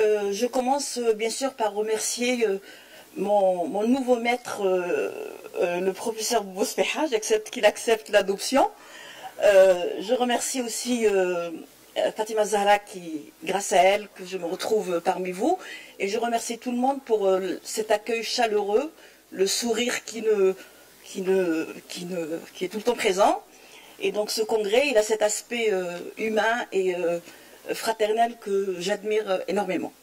Je commence bien sûr par remercier mon nouveau maître, le professeur Bouspeha, qu'il accepte l'adoption. Je remercie aussi Fatima Zahra, grâce à elle, que je me retrouve parmi vous. Et je remercie tout le monde pour cet accueil chaleureux, le sourire qui est tout le temps présent. Et donc ce congrès, il a cet aspect humain et fraternel que j'admire énormément.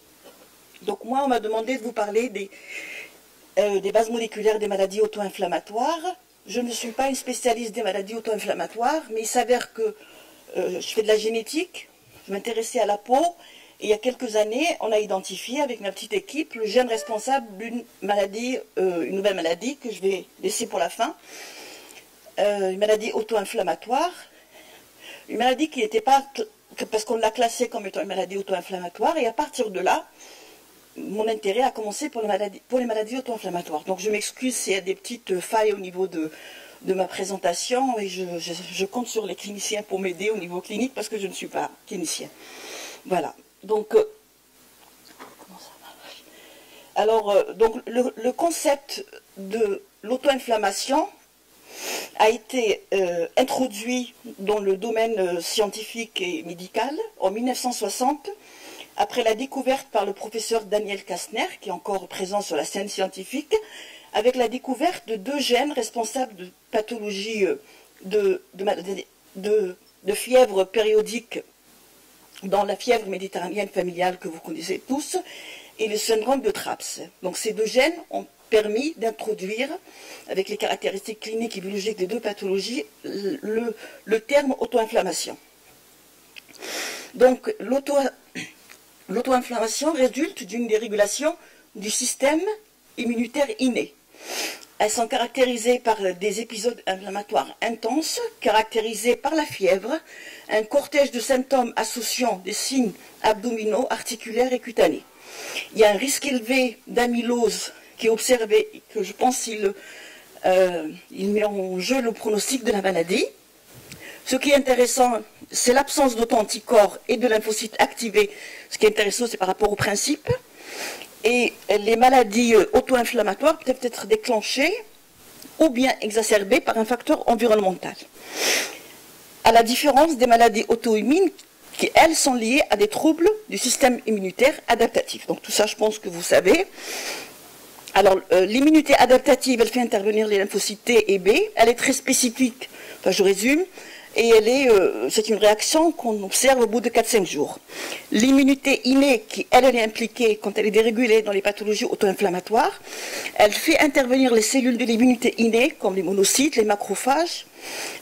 Donc moi, on m'a demandé de vous parler des bases moléculaires des maladies auto-inflammatoires. Je ne suis pas une spécialiste des maladies auto-inflammatoires, mais il s'avère que je fais de la génétique, je m'intéressais à la peau, et il y a quelques années, on a identifié avec ma petite équipe le gène responsable d'une maladie, une nouvelle maladie que je vais laisser pour la fin, une maladie auto-inflammatoire, une maladie qui n'était pas, parce qu'on l'a classée comme étant une maladie auto-inflammatoire, et à partir de là, mon intérêt a commencé pour les maladies auto-inflammatoires. Donc je m'excuse s'il y a des petites failles au niveau de ma présentation, et je compte sur les cliniciens pour m'aider au niveau clinique, parce que je ne suis pas clinicien. Voilà. Donc, comment ça marche? Alors, donc le concept de l'auto-inflammation a été introduit dans le domaine scientifique et médical en 1960, après la découverte par le professeur Daniel Kastner, qui est encore présent sur la scène scientifique, avec la découverte de deux gènes responsables de pathologies de fièvre périodique, dans la fièvre méditerranéenne familiale que vous connaissez tous, et le syndrome de TRAPS. Donc ces deux gènes ont permis d'introduire, avec les caractéristiques cliniques et biologiques des deux pathologies, le terme auto-inflammation. Donc l'auto-inflammation résulte d'une dérégulation du système immunitaire inné. Elles sont caractérisées par des épisodes inflammatoires intenses, caractérisés par la fièvre, un cortège de symptômes associant des signes abdominaux, articulaires et cutanés. Il y a un risque élevé d'amylose qui est observé, que je pense il met en jeu le pronostic de la maladie. Ce qui est intéressant, c'est l'absence d'auto-anticorps et de lymphocytes activés. Ce qui est intéressant, c'est par rapport au principe. Et les maladies auto-inflammatoires peuvent être déclenchées ou bien exacerbées par un facteur environnemental. À la différence des maladies auto-immunes qui, elles, sont liées à des troubles du système immunitaire adaptatif. Donc tout ça, je pense que vous savez. Alors, l'immunité adaptative, elle fait intervenir les lymphocytes T et B. Elle est très spécifique, enfin je résume, et c'est une réaction qu'on observe au bout de 4-5 jours. L'immunité innée, qui elle est impliquée quand elle est dérégulée dans les pathologies auto-inflammatoires, elle fait intervenir les cellules de l'immunité innée, comme les monocytes, les macrophages,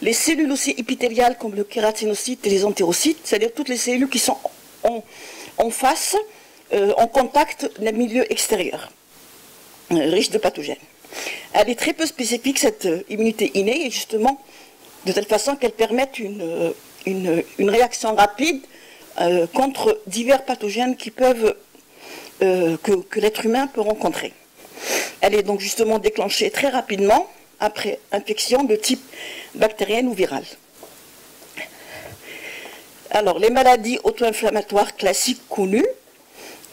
les cellules aussi épithéliales, comme le kératinocyte et les entérocytes, c'est-à-dire toutes les cellules qui sont en face, en contact d'un milieu extérieur, riche de pathogènes. Elle est très peu spécifique, cette immunité innée, et justement, de telle façon qu'elle permette une réaction rapide contre divers pathogènes qui peuvent, que l'être humain peut rencontrer. Elle est donc justement déclenchée très rapidement après infection de type bactérienne ou virale. Alors, les maladies auto-inflammatoires classiques connues,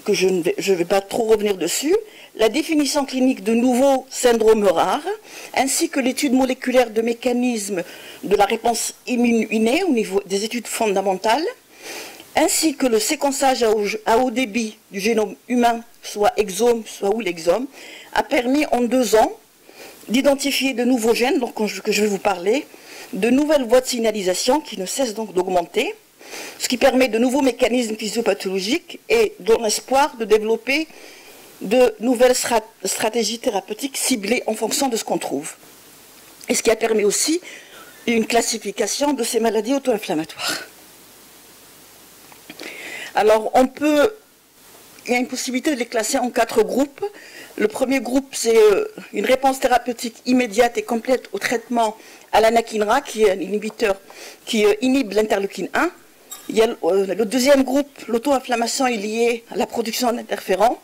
que je ne vais pas trop revenir dessus, la définition clinique de nouveaux syndromes rares, ainsi que l'étude moléculaire de mécanismes de la réponse immune innée au niveau des études fondamentales, ainsi que le séquençage à haut débit du génome humain, soit exome, soit ou l'exome, a permis en 2 ans d'identifier de nouveaux gènes, donc que je vais vous parler, de nouvelles voies de signalisation qui ne cessent donc d'augmenter, ce qui permet de nouveaux mécanismes physiopathologiques et dans l'espoir de développer de nouvelles stratégies thérapeutiques ciblées en fonction de ce qu'on trouve. Et ce qui a permis aussi une classification de ces maladies auto-inflammatoires. Alors, il y a une possibilité de les classer en 4 groupes. Le premier groupe, c'est une réponse thérapeutique immédiate et complète au traitement à l'anakinra, qui est un inhibiteur qui inhibe l'interleukine 1. Il y a le deuxième groupe, l'auto-inflammation est liée à la production d'interférents.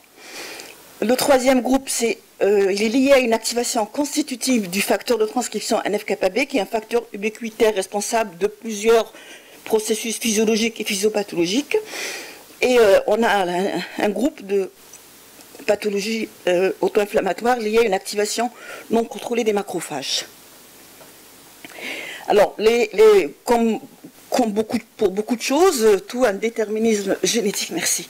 Le troisième groupe, il est lié à une activation constitutive du facteur de transcription NF-κB, qui est un facteur ubiquitaire responsable de plusieurs processus physiologiques et physiopathologiques. Et on a un groupe de pathologies auto-inflammatoires liées à une activation non contrôlée des macrophages. Alors, pour beaucoup de choses, tout a un déterminisme génétique, merci.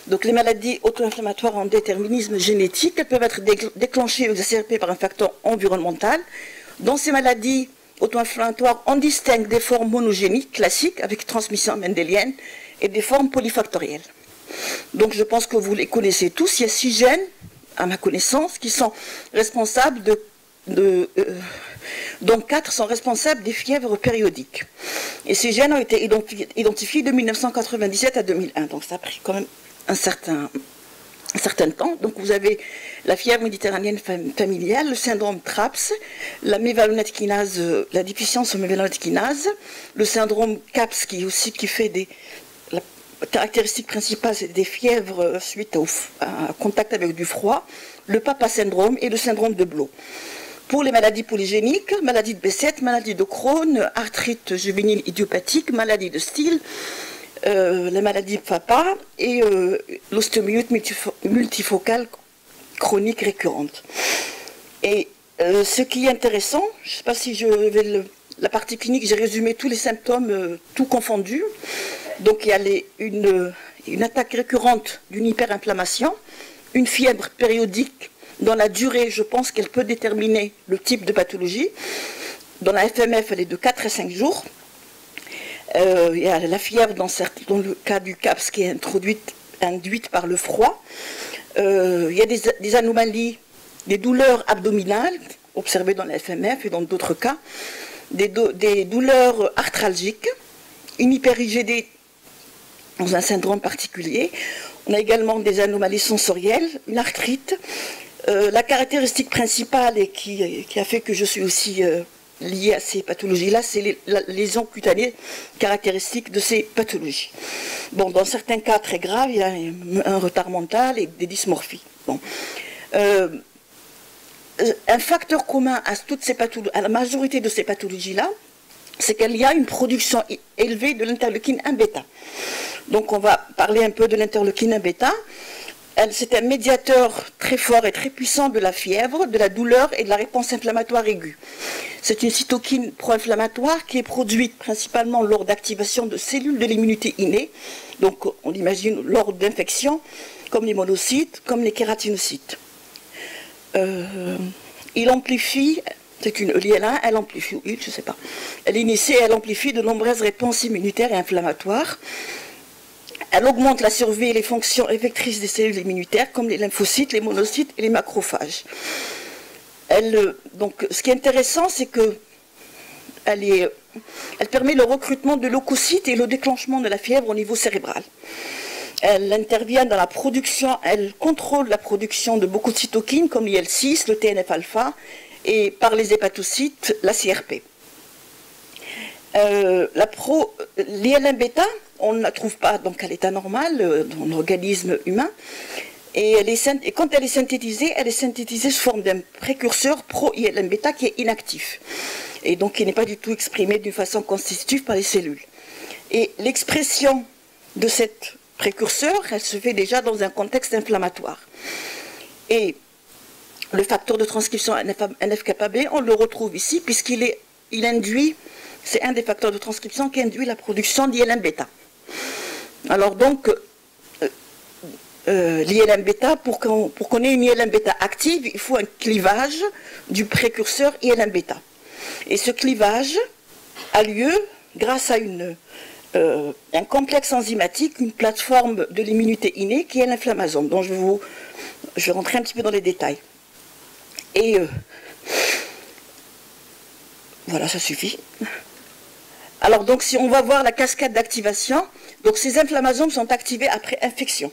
Donc les maladies auto-inflammatoires ont un déterminisme génétique, elles peuvent être déclenchées ou exacerbées par un facteur environnemental. Dans ces maladies auto-inflammatoires, on distingue des formes monogéniques classiques avec transmission mendélienne et des formes polyfactorielles. Donc je pense que vous les connaissez tous, il y a 6 gènes, à ma connaissance, qui sont responsables dont 4 sont responsables des fièvres périodiques. Et ces gènes ont été identifiés de 1997 à 2001, donc ça a pris quand même un certain temps. Donc vous avez la fièvre méditerranéenne familiale, le syndrome TRAPS, la mévalonate kinase, la déficience en mévalonate kinase, le syndrome CAPS qui fait la caractéristique principale, c'est des fièvres suite à contact avec du froid, le PAPA syndrome et le syndrome de Bloch. Pour les maladies polygéniques, maladie de Behçet, maladie de Crohn, arthrite juvénile idiopathique, maladie de Still, la maladie de Fapa et l'ostéomyélite multifocale chronique récurrente. Et ce qui est intéressant, je ne sais pas si je vais la partie clinique, j'ai résumé tous les symptômes, tout confondu. Donc il y a une attaque récurrente d'une hyperinflammation, une fièvre périodique. Dans la durée, je pense qu'elle peut déterminer le type de pathologie. Dans la FMF, elle est de 4 à 5 jours. Il y a la fièvre dans le cas du CAPS qui est induite par le froid. Il y a des anomalies, des douleurs abdominales observées dans la FMF et dans d'autres cas, des douleurs arthralgiques, une hyper-IgD dans un syndrome particulier. On a également des anomalies sensorielles, une arthrite. La caractéristique principale et qui a fait que je suis aussi liée à ces pathologies-là, c'est la lésion cutanée caractéristique de ces pathologies. Bon, dans certains cas très graves, il y a un retard mental et des dysmorphies. Bon. Un facteur commun à à la majorité de ces pathologies-là, c'est qu'il y a une production élevée de l'interleukine 1-bêta. Donc on va parler un peu de l'interleukine 1-bêta. C'est un médiateur très fort et très puissant de la fièvre, de la douleur et de la réponse inflammatoire aiguë. C'est une cytokine pro-inflammatoire qui est produite principalement lors d'activation de cellules de l'immunité innée. Donc on imagine lors d'infections, comme les monocytes, comme les kératinocytes. Il amplifie, c'est une ELIL1, elle amplifie, je ne sais pas. Elle initie et elle amplifie de nombreuses réponses immunitaires et inflammatoires. Elle augmente la survie et les fonctions effectrices des cellules immunitaires, comme les lymphocytes, les monocytes et les macrophages. Donc, ce qui est intéressant, c'est que elle permet le recrutement de leucocytes et le déclenchement de la fièvre au niveau cérébral. Elle intervient dans la production, elle contrôle la production de beaucoup de cytokines, comme l'IL6, le TNF-alpha, et par les hépatocytes, la CRP. L'IL1-bêta, on ne la trouve pas donc à l'état normal dans l'organisme humain. Et quand elle est synthétisée sous forme d'un précurseur pro-IL1-bêta qui est inactif. Et donc qui n'est pas du tout exprimé d'une façon constitutive par les cellules. Et l'expression de cette précurseur, elle se fait déjà dans un contexte inflammatoire. Et le facteur de transcription NF-kappa B, on le retrouve ici puisqu'il induit, c'est un des facteurs de transcription qui induit la production d'IL1-bêta. Alors donc, l'IL1-bêta, pour qu'on ait une IL1-bêta active, il faut un clivage du précurseur IL1-bêta. Et ce clivage a lieu grâce à un complexe enzymatique, une plateforme de l'immunité innée qui est l'inflammasome, dont je vais rentrer un petit peu dans les détails. Et voilà, ça suffit. Alors donc si on va voir la cascade d'activation, donc ces inflammasomes sont activés après infection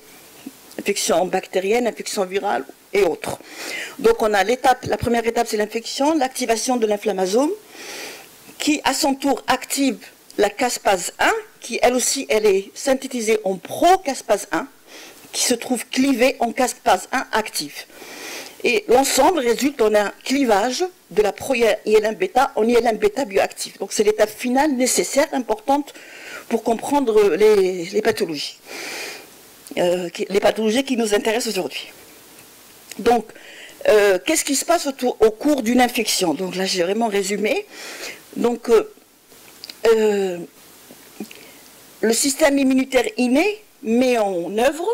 bactérienne, infection virale et autres. Donc on a la première étape c'est l'infection, l'activation de l'inflammasome qui à son tour active la caspase 1 qui elle aussi elle est synthétisée en pro-caspase 1 qui se trouve clivée en caspase 1 active. Et l'ensemble résulte en un clivage de la pro-IL1-bêta en IL1-bêta bioactif. Donc c'est l'étape finale nécessaire, importante pour comprendre les pathologies. les pathologies qui nous intéressent aujourd'hui. Donc, qu'est-ce qui se passe au cours d'une infection? Donc là, j'ai vraiment résumé. Donc, le système immunitaire inné met en œuvre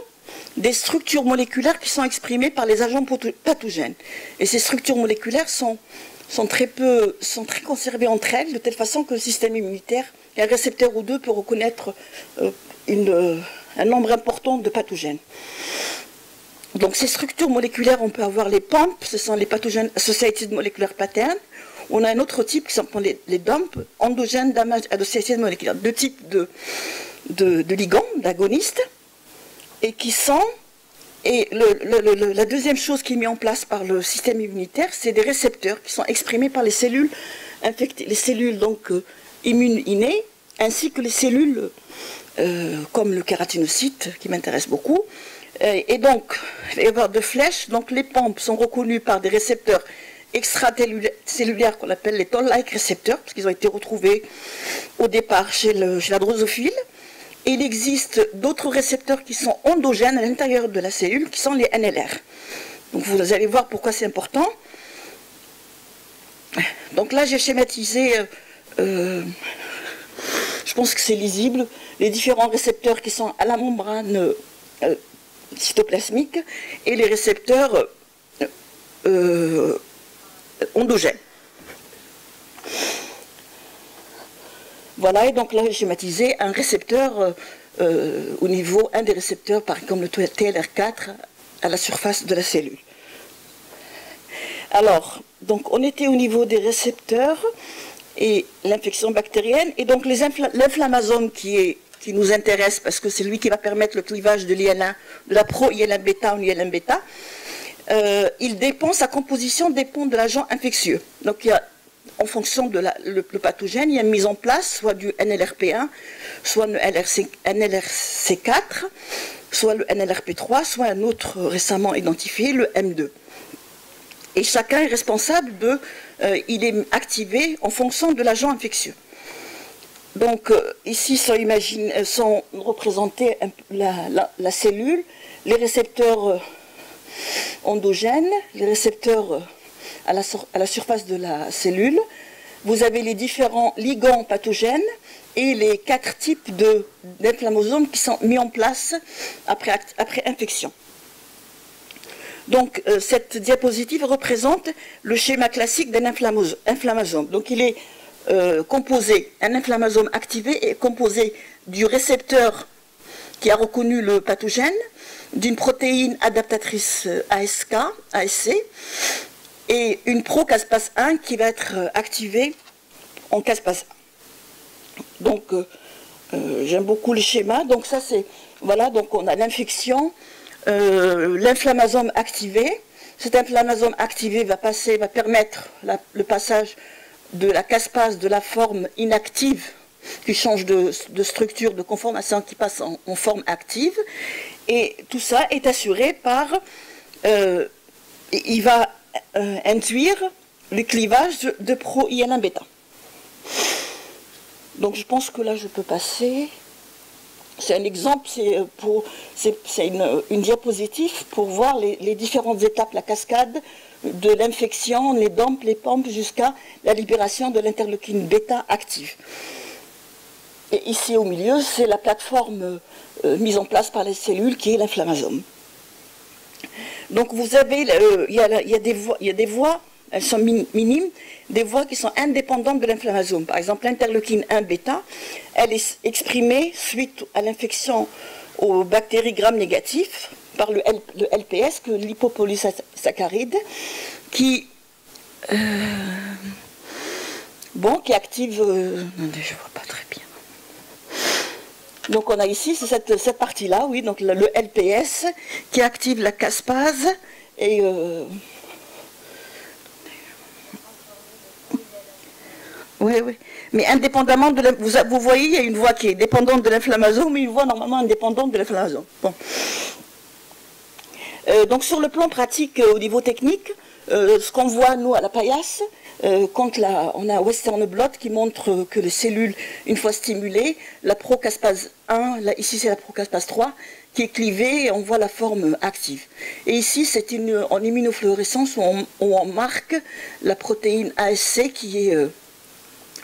des structures moléculaires qui sont exprimées par les agents pathogènes. Et ces structures moléculaires sont très conservées entre elles, de telle façon que le système immunitaire, un récepteur ou deux, peut reconnaître un nombre important de pathogènes. Donc ces structures moléculaires, on peut avoir les PAMP, ce sont les pathogènes associated molecular patterns. On a un autre type qui s'appelle les DAMP, endogènes damage associated molecular, deux types de ligands, d'agonistes, et qui sont, et la deuxième chose qui est mise en place par le système immunitaire, c'est des récepteurs qui sont exprimés par les cellules infectées, les cellules donc immunes innées, ainsi que les cellules comme le kératinocyte, qui m'intéresse beaucoup. Et donc, il va y avoir deux flèches, donc les PAMP sont reconnus par des récepteurs extracellulaires qu'on appelle les toll-like récepteurs, parce qu'ils ont été retrouvés au départ chez la drosophile. Et il existe d'autres récepteurs qui sont endogènes à l'intérieur de la cellule, qui sont les NLR. Donc vous allez voir pourquoi c'est important. Donc là, j'ai schématisé, je pense que c'est lisible, les différents récepteurs qui sont à la membrane cytoplasmique et les récepteurs endogènes. Voilà, et donc là j'ai schématisé un récepteur au niveau, un des récepteurs, comme le TLR4, à la surface de la cellule. Alors, donc on était au niveau des récepteurs et l'infection bactérienne, et donc l'inflammasome qui nous intéresse, parce que c'est lui qui va permettre le clivage de l'IL1, de la pro-IL1-bêta en IL1-bêta, sa composition dépend de l'agent infectieux. Donc il y a, en fonction de le pathogène, il y a une mise en place, soit du NLRP1, soit le NLRC4, soit le NLRP3, soit un autre récemment identifié, le M2. Et chacun est responsable il est activé en fonction de l'agent infectieux. Donc ici sont représentés la cellule, les récepteurs endogènes, les récepteurs à la surface de la cellule. Vous avez les différents ligands pathogènes et les 4 types d'inflammasomes qui sont mis en place après infection. Donc cette diapositive représente le schéma classique d'un inflammasome. Donc il est composé, un inflammasome activé est composé du récepteur qui a reconnu le pathogène, d'une protéine adaptatrice ASK, ASC, et une pro-caspase 1 qui va être activée en caspase 1. Donc j'aime beaucoup le schéma. Donc ça c'est, voilà, donc on a l'infection, l'inflammasome activé. Cet inflammasome activé va permettre le passage de la caspase de la forme inactive qui change de structure, de conformation, qui passe en forme active. Et tout ça est assuré par, il va induire le clivage de pro-IL1-bêta. Donc je pense que là je peux passer. C'est un exemple, c'est une diapositive pour voir les différentes étapes, la cascade de l'infection, les DAMP, les PAMP, jusqu'à la libération de l'interleukine bêta active. Et ici au milieu, c'est la plateforme mise en place par les cellules qui est l'inflammasome. Donc vous avez, il y a des voies, elles sont minimes, des voies qui sont indépendantes de l'inflammasome. Par exemple, l'interleukine 1-bêta, elle est exprimée suite à l'infection aux bactéries gram-négatifs par le LPS, que l'hypopolysaccharide, qui active... je vois pas très bien. Donc on a ici cette partie-là, oui, donc le LPS qui active la caspase et... Oui, mais indépendamment de vous voyez, il y a une voie qui est dépendante de l'inflammasome, mais une voie normalement indépendante de l'inflammasome. Bon. Donc sur le plan pratique, au niveau technique, ce qu'on voit nous à la paillasse, quand on a un Western blot qui montre que les cellules, une fois stimulées, la procaspase 1, ici c'est la procaspase 3, qui est clivé et on voit la forme active. Et ici, c'est en immunofluorescence où on marque la protéine ASC qui est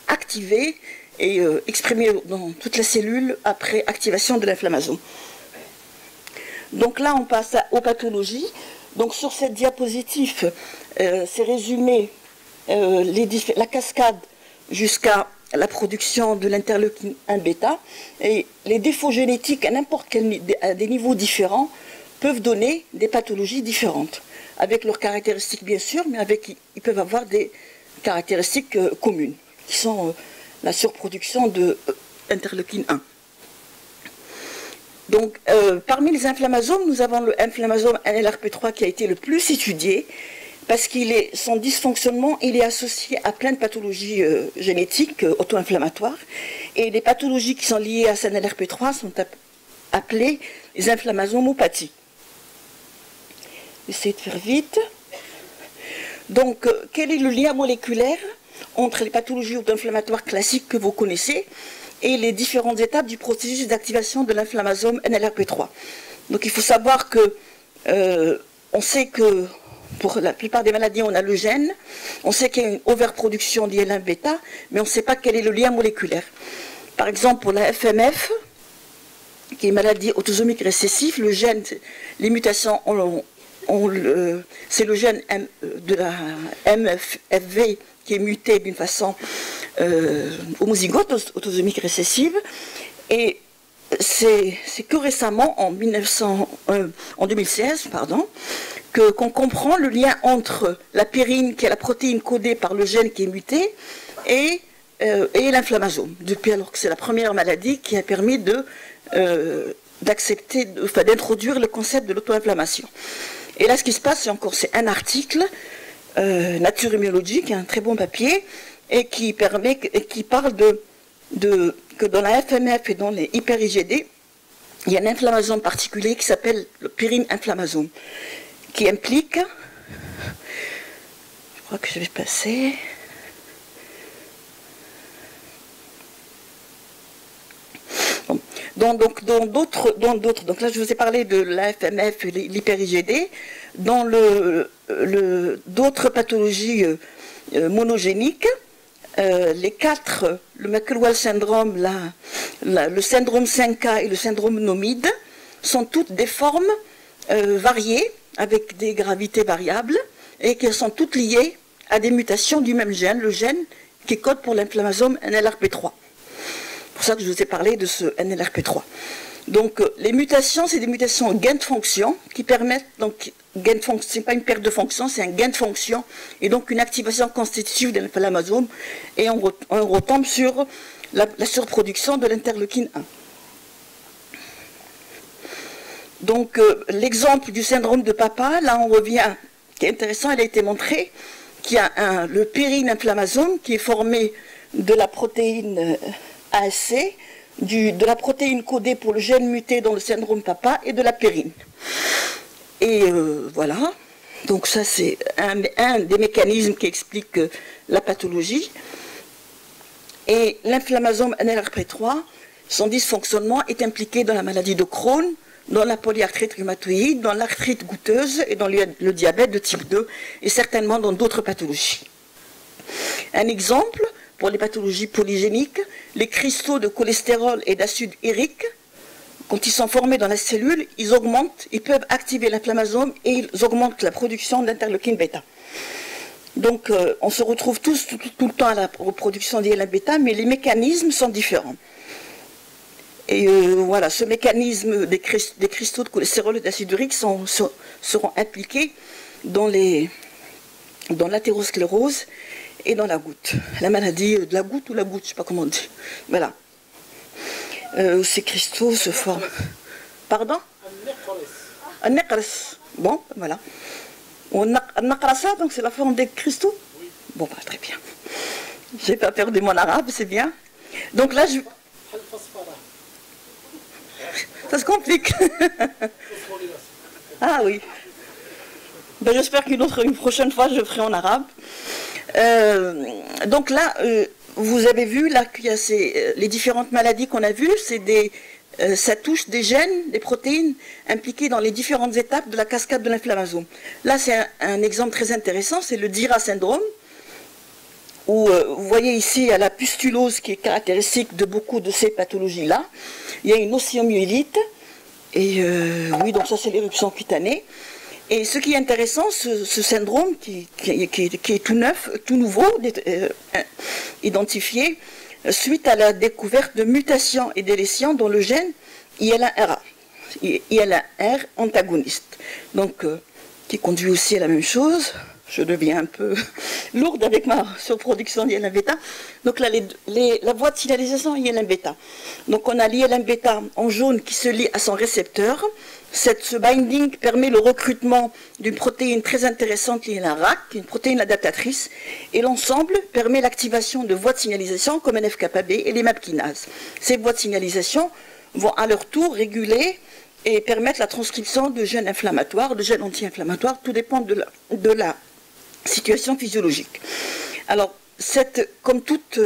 activée et exprimée dans toute la cellule après activation de l'inflammasome. Donc là, on passe aux pathologies. Donc sur cette diapositive, c'est résumé la cascade jusqu'à la production de l'interleukine 1 bêta, et les défauts génétiques à des niveaux différents peuvent donner des pathologies différentes, avec leurs caractéristiques bien sûr, mais ils peuvent avoir des caractéristiques communes, qui sont la surproduction de interleukine 1. Donc, parmi les inflammasomes, nous avons le inflammasome NLRP3 qui a été le plus étudié, parce son dysfonctionnement, il est associé à plein de pathologies génétiques auto-inflammatoires. Et les pathologies qui sont liées à ce NLRP3 sont appelées les inflammasomopathies. Essayez de faire vite. Donc, quel est le lien moléculaire entre les pathologies auto-inflammatoires classiques que vous connaissez et les différentes étapes du processus d'activation de l'inflammasome NLRP3? Donc, il faut savoir que on sait que pour la plupart des maladies, on a le gène, on sait qu'il y a une overproduction d'IL1 bêta, mais on ne sait pas quel est le lien moléculaire. Par exemple, pour la FMF, qui est une maladie autosomique récessive, le gène, les mutations, c'est le gène de la MFV qui est muté d'une façon homozygote, autosomique récessive, et c'est que récemment, en 2016, qu'on comprend le lien entre la périne, qui est la protéine codée par le gène qui est muté, et l'inflammasome, depuis alors que c'est la première maladie qui a permis d'introduire le concept de l'auto-inflammation. Et là, ce qui se passe, c'est un article, Nature Immunology, qui est un très bon papier, et qui parle que dans la FMF et dans les hyper-IgD, il y a un inflammasome particulier qui s'appelle le pyrine-inflammasome, qui implique, je crois que je vais passer, dans d'autres, donc là je vous ai parlé de la FMF et l'hyper-IgD, dans d'autres pathologies monogéniques, les quatre, le McElwell syndrome, le syndrome 5K et le syndrome nomide, sont toutes des formes variées, avec des gravités variables, et qui sont toutes liées à des mutations du même gène, le gène qui code pour l'inflammasome NLRP3. C'est pour ça que je vous ai parlé de ce NLRP3. Donc les mutations, c'est des mutations gain de fonction qui permettent, donc gain de fonction, c'est pas une perte de fonction, c'est un gain de fonction, et donc une activation constitutive de l'inflammasome, et on retombe sur la surproduction de l'interleukine 1. Donc l'exemple du syndrome de Papa, là on revient, qui est intéressant, il a été montré qu'il y a le pyrine-inflammasome qui est formé de la protéine ASC, de la protéine codée pour le gène muté dans le syndrome Papa et de la périne. Et voilà, donc ça c'est un des mécanismes qui explique la pathologie. Et l'inflammasome NLRP3, son dysfonctionnement est impliqué dans la maladie de Crohn, dans la polyarthrite rhumatoïde, dans l'arthrite goutteuse et dans le diabète de type 2 et certainement dans d'autres pathologies. Un exemple, pour les pathologies polygéniques, les cristaux de cholestérol et d'acide urique, quand ils sont formés dans la cellule, ils peuvent activer l'inflammasome et ils augmentent la production d'interleukine bêta. Donc on se retrouve tout le temps à la production d'IL1 bêta, mais les mécanismes sont différents. Et voilà, ce mécanisme des cristaux de cholestérol et d'acide urique seront impliqués dans l'athérosclérose et dans la goutte. La maladie de la goutte ou la goutte, je ne sais pas comment on dit. Voilà. Ces cristaux se forment. Pardon? Un necres. Bon, voilà. Un naqrasa, donc c'est la forme des cristaux? Oui. Bon, bah, très bien. J'ai pas perdu mon arabe, c'est bien. Donc là, ça se complique. Ah oui. Ben, j'espère qu'une prochaine fois, je ferai en arabe. Donc là, vous avez vu là qu'il y a les différentes maladies qu'on a vues, c'est des ça touche des gènes, des protéines impliquées dans les différentes étapes de la cascade de l'inflammation. Là, c'est un exemple très intéressant, c'est le DIRA syndrome, où vous voyez ici, il y a la pustulose qui est caractéristique de beaucoup de ces pathologies-là. Il y a une ostéomyélite, et oui, donc ça c'est l'éruption cutanée. Et ce qui est intéressant, ce syndrome qui est tout neuf, tout nouveau, identifié, suite à la découverte de mutations et délétions dans le gène IL1RA, IL1R antagoniste, donc qui conduit aussi à la même chose. Je deviens un peu lourde avec ma surproduction d'IL1 bêta. Donc là, la voie de signalisation IL1 bêta. Donc on a l'IL1 bêta en jaune qui se lie à son récepteur. Ce binding permet le recrutement d'une protéine très intéressante, l'IL1 RAC, une protéine adaptatrice, et l'ensemble permet l'activation de voies de signalisation comme NF-κB et les MAP kinases. Ces voies de signalisation vont à leur tour réguler et permettre la transcription de gènes inflammatoires, de gènes anti-inflammatoires, tout dépend de la situation physiologique. Alors, comme toute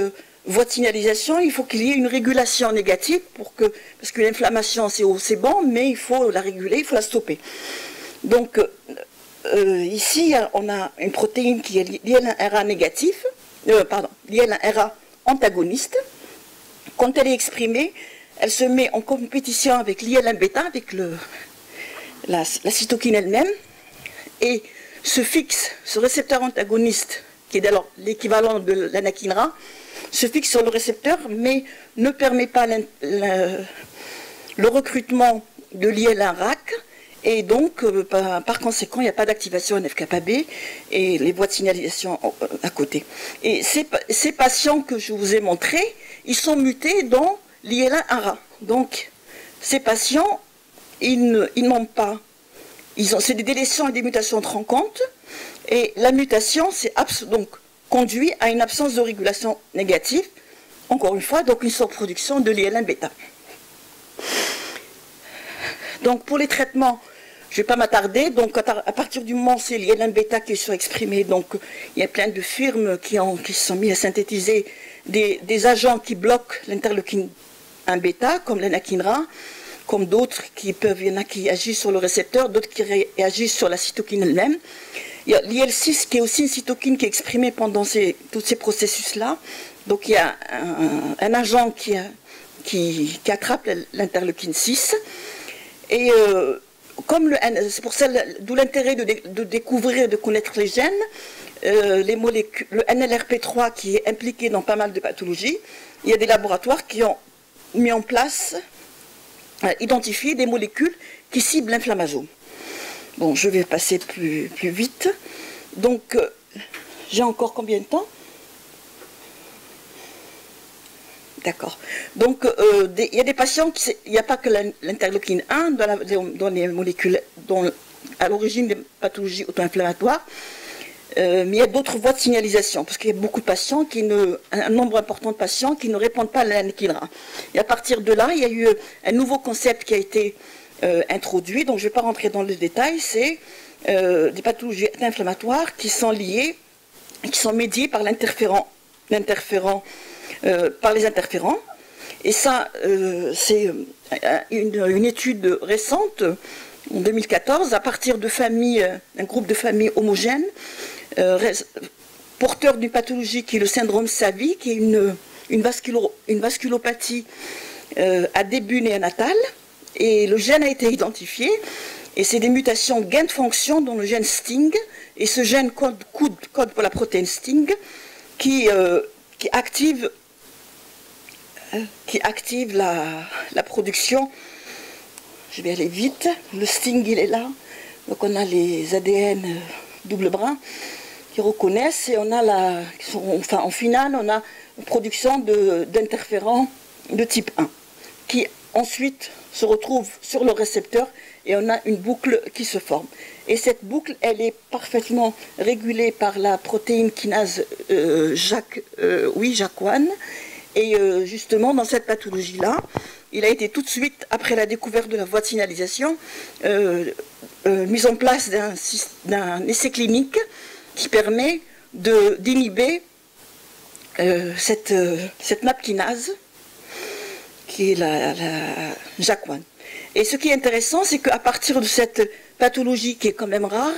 voie de signalisation, il faut qu'il y ait une régulation négative parce que l'inflammation c'est bon, mais il faut la réguler, il faut la stopper. Donc ici on a une protéine qui est l'IL1RA négatif, l'IL1RA antagoniste. Quand elle est exprimée, elle se met en compétition avec l'IL1 bêta, avec la cytokine elle-même, et se fixe, ce récepteur antagoniste, qui est alors l'équivalent de l'anakinra, se fixe sur le récepteur, mais ne permet pas le recrutement de l'IL1 RAC, et donc, par conséquent, il n'y a pas d'activation NF-κB et les voies de signalisation à côté. Et ces patients que je vous ai montrés, ils sont mutés dans l'IL1RA. Donc, ces patients, ils n'ont pas... C'est des délétions et des mutations de rencontre, et la mutation, donc conduit à une absence de régulation négative, encore une fois, donc une surproduction de l'IL1 bêta. Donc pour les traitements, je ne vais pas m'attarder, donc à partir du moment où c'est l'IL1 bêta qui est surexprimé, donc il y a plein de firmes qui se sont mis à synthétiser des agents qui bloquent l'interleukine 1 bêta, comme l'anakinra, comme d'autres il y en a qui agissent sur le récepteur, d'autres qui réagissent sur la cytokine elle-même. Il y a l'IL6 qui est aussi une cytokine qui est exprimée pendant tous ces processus-là. Donc il y a un agent qui attrape l'interleukine 6. Et c'est pour ça, d'où l'intérêt de découvrir, de connaître les gènes, les molécules, le NLRP3 qui est impliqué dans pas mal de pathologies. Il y a des laboratoires qui ont mis en place, identifié des molécules qui ciblent l'inflammasome. Bon, je vais passer plus vite. Donc, j'ai encore combien de temps? D'accord. Donc, il y a des patients, il n'y a pas que l'interleukine 1 dans les molécules à l'origine des pathologies auto-inflammatoires, mais il y a d'autres voies de signalisation, parce qu'il y a beaucoup de patients, un nombre important de patients qui ne répondent pas à l'anakinra. Et à partir de là, il y a eu un nouveau concept qui a été introduit, donc je ne vais pas rentrer dans le détail, c'est des pathologies inflammatoires qui sont liées, qui sont médiées par par les interférents. Et ça, c'est une étude récente, en 2014, à partir de familles, un groupe de familles homogènes, porteurs d'une pathologie qui est le syndrome SAVI, qui est une vasculopathie à début néonatal. Et le gène a été identifié, et c'est des mutations gain de fonction dans le gène STING, et ce gène code pour la protéine STING, qui active la production. Je vais aller vite, le STING il est là, donc on a les ADN double brin qui reconnaissent, et on a en finale on a une production d'interférents de type 1, qui ensuite se retrouve sur le récepteur, et on a une boucle qui se forme. Et cette boucle, elle est parfaitement régulée par la protéine kinase JAK1. Et justement, dans cette pathologie-là, il a été tout de suite, après la découverte de la voie de signalisation, mise en place d'un essai clinique qui permet d'inhiber cette MAP kinase, qui est la JAK1. Et ce qui est intéressant, c'est qu'à partir de cette pathologie qui est quand même rare,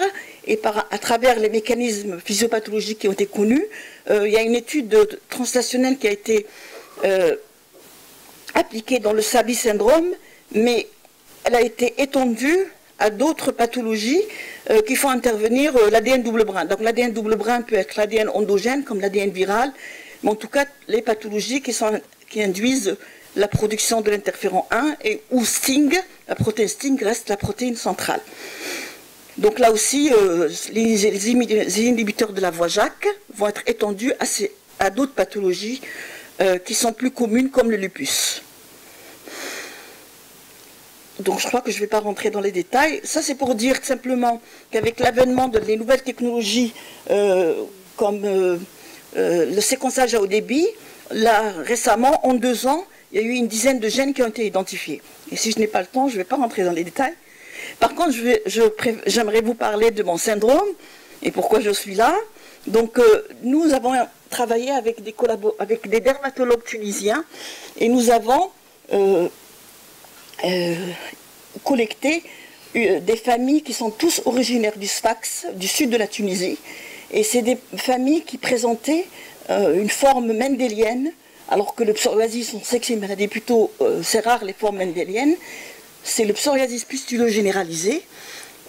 et à travers les mécanismes physiopathologiques qui ont été connus, il y a une étude translationnelle qui a été appliquée dans le Sably syndrome, mais elle a été étendue à d'autres pathologies qui font intervenir l'ADN double brin. Donc l'ADN double brin peut être l'ADN endogène comme l'ADN viral, mais en tout cas les pathologies qui induisent la production de l'interféron 1 et ou STING, la protéine STING reste la protéine centrale. Donc là aussi, les inhibiteurs de la voie JAK vont être étendus à d'autres pathologies qui sont plus communes comme le lupus. Donc je crois que je ne vais pas rentrer dans les détails. Ça c'est pour dire simplement qu'avec l'avènement des nouvelles technologies comme le séquençage à haut débit, là récemment, en 2 ans, il y a eu une dizaine de gènes qui ont été identifiés. Et si je n'ai pas le temps, je ne vais pas rentrer dans les détails. Par contre, j'aimerais vous parler de mon syndrome et pourquoi je suis là. Donc, nous avons travaillé avec des dermatologues tunisiens et nous avons collecté des familles qui sont tous originaires du Sfax, du sud de la Tunisie. Et c'est des familles qui présentaient une forme mendélienne, alors que le psoriasis, on sait que c'est une maladie plutôt, c'est rare les formes mendéliennes, c'est le psoriasis pustuleux généralisé,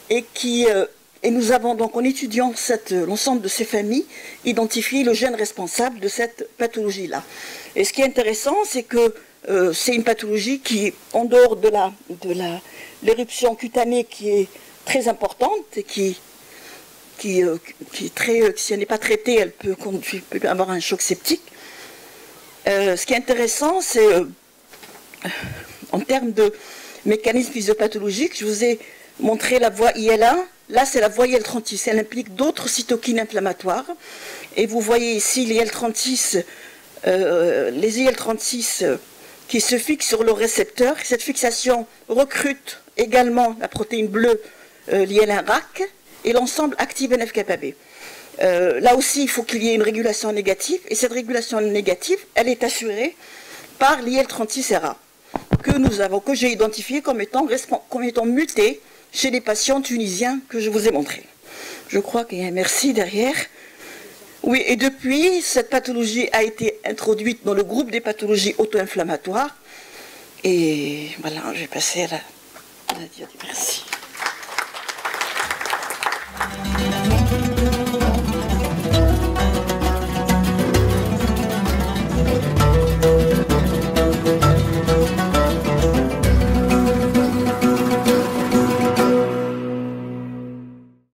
et nous avons donc, en étudiant l'ensemble de ces familles, identifié le gène responsable de cette pathologie-là. Et ce qui est intéressant, c'est que c'est une pathologie qui, en dehors de l'éruption cutanée qui est très importante, et qui est très, si elle n'est pas traitée, elle peut avoir un choc septique. Ce qui est intéressant, c'est en termes de mécanisme physiopathologique, je vous ai montré la voie IL1, là c'est la voie IL-36, elle implique d'autres cytokines inflammatoires, et vous voyez ici les IL-36 qui se fixent sur le récepteur. Cette fixation recrute également la protéine bleue, l'IL1RAC, et l'ensemble active NF-κB. Là aussi, il faut qu'il y ait une régulation négative, et cette régulation négative, elle est assurée par l'IL-36RA, que j'ai identifié comme étant muté chez les patients tunisiens que je vous ai montrés. Je crois qu'il y a un merci derrière. Oui, et depuis, cette pathologie a été introduite dans le groupe des pathologies auto-inflammatoires. Et voilà, je vais passer à dire merci.